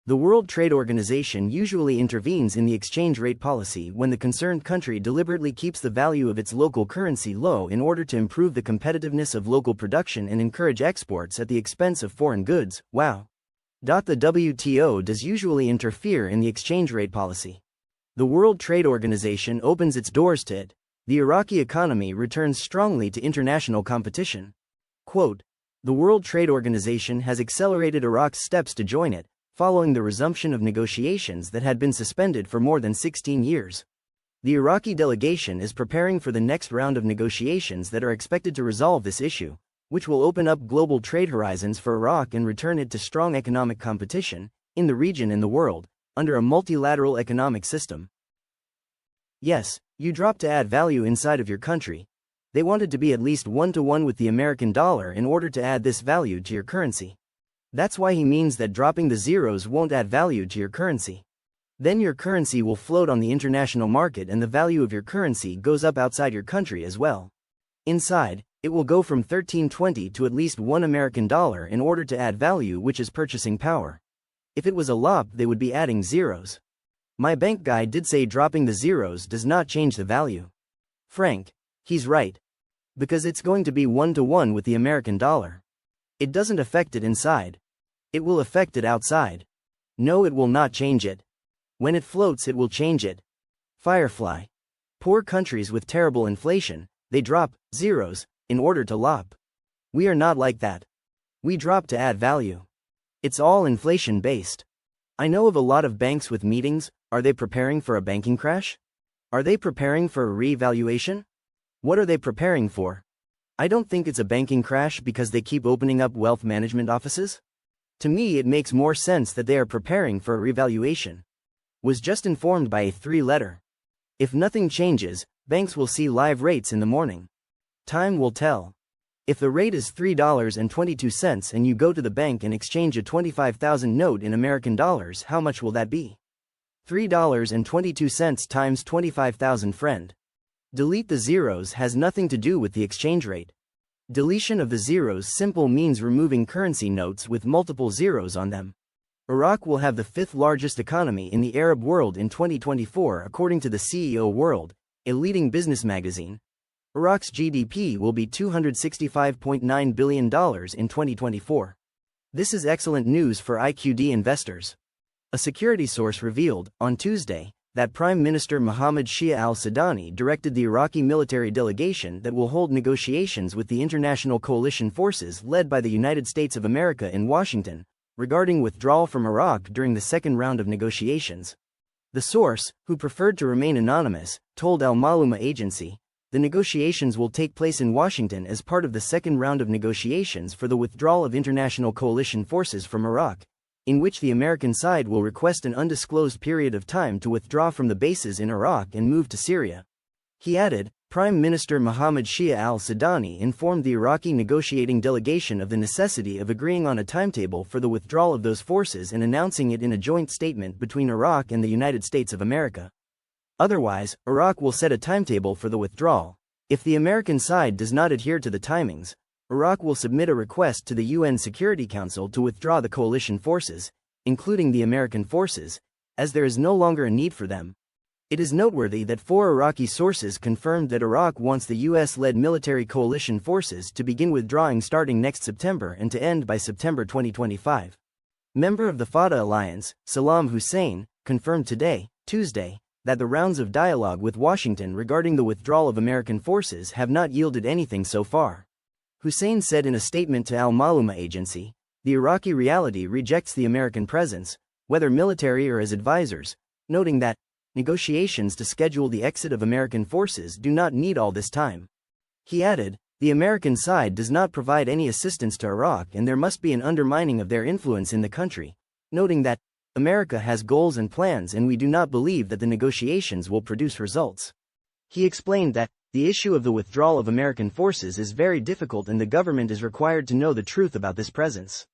The World Trade Organization usually intervenes in the exchange rate policy when the concerned country deliberately keeps the value of its local currency low in order to improve the competitiveness of local production and encourage exports at the expense of foreign goods. Wow. The WTO does usually interfere in the exchange rate policy. The World Trade Organization opens its doors to it. The Iraqi economy returns strongly to international competition. Quote, the World Trade Organization has accelerated Iraq's steps to join it, following the resumption of negotiations that had been suspended for more than 16 years. The Iraqi delegation is preparing for the next round of negotiations that are expected to resolve this issue, which will open up global trade horizons for Iraq and return it to strong economic competition, in the region and the world, under a multilateral economic system. Yes, you dropped to add value inside of your country. They wanted to be at least 1-to-1 with the American dollar in order to add this value to your currency. That's why he means that dropping the zeros won't add value to your currency. Then your currency will float on the international market and the value of your currency goes up outside your country as well. Inside, it will go from 1320 to at least 1 American dollar in order to add value, which is purchasing power. If it was a LOP, they would be adding zeros. My bank guy did say dropping the zeros does not change the value. Frank, he's right. Because it's going to be 1-to-1 with the American dollar. It doesn't affect it inside. It will affect it outside. No, it will not change it. When it floats, it will change it. Firefly. Poor countries with terrible inflation, they drop zeros in order to LOP. We are not like that. We drop to add value. It's all inflation based. I know of a lot of banks with meetings. Are they preparing for a banking crash? Are they preparing for a revaluation? What are they preparing for? I don't think it's a banking crash because they keep opening up wealth management offices. To me, it makes more sense that they are preparing for a revaluation. Was just informed by a 3-letter. If nothing changes, banks will see live rates in the morning. Time will tell. If the rate is $3.22 and you go to the bank and exchange a 25,000 note in American dollars, how much will that be? $3.22 times 25,000, friend. Delete the zeros has nothing to do with the exchange rate. Deletion of the zeros simple means removing currency notes with multiple zeros on them. Iraq will have the 5th largest economy in the Arab world in 2024 according to the CEO World, a leading business magazine. Iraq's GDP will be $265.9 billion in 2024. This is excellent news for IQD investors. A security source revealed, on Tuesday, that Prime Minister Mohammed Shia al-Sudani directed the Iraqi military delegation that will hold negotiations with the international coalition forces led by the United States of America in Washington, regarding withdrawal from Iraq during the second round of negotiations. The source, who preferred to remain anonymous, told Al-Maluma agency, the negotiations will take place in Washington as part of the second round of negotiations for the withdrawal of international coalition forces from Iraq, in which the American side will request an undisclosed period of time to withdraw from the bases in Iraq and move to Syria. He added, Prime Minister Mohammed Shia al-Sudani informed the Iraqi negotiating delegation of the necessity of agreeing on a timetable for the withdrawal of those forces and announcing it in a joint statement between Iraq and the United States of America. Otherwise, Iraq will set a timetable for the withdrawal. If the American side does not adhere to the timings, Iraq will submit a request to the UN Security Council to withdraw the coalition forces, including the American forces, as there is no longer a need for them. It is noteworthy that 4 Iraqi sources confirmed that Iraq wants the US-led military coalition forces to begin withdrawing starting next September and to end by September 2025. Member of the Fatah alliance, Salam Hussein, confirmed today, Tuesday, that the rounds of dialogue with Washington regarding the withdrawal of American forces have not yielded anything so far. Hussein said in a statement to Al-Maluma agency, the Iraqi reality rejects the American presence, whether military or as advisors, noting that negotiations to schedule the exit of American forces do not need all this time. He added, the American side does not provide any assistance to Iraq and there must be an undermining of their influence in the country, noting that America has goals and plans and we do not believe that the negotiations will produce results. He explained that the issue of the withdrawal of American forces is very difficult and the government is required to know the truth about this presence.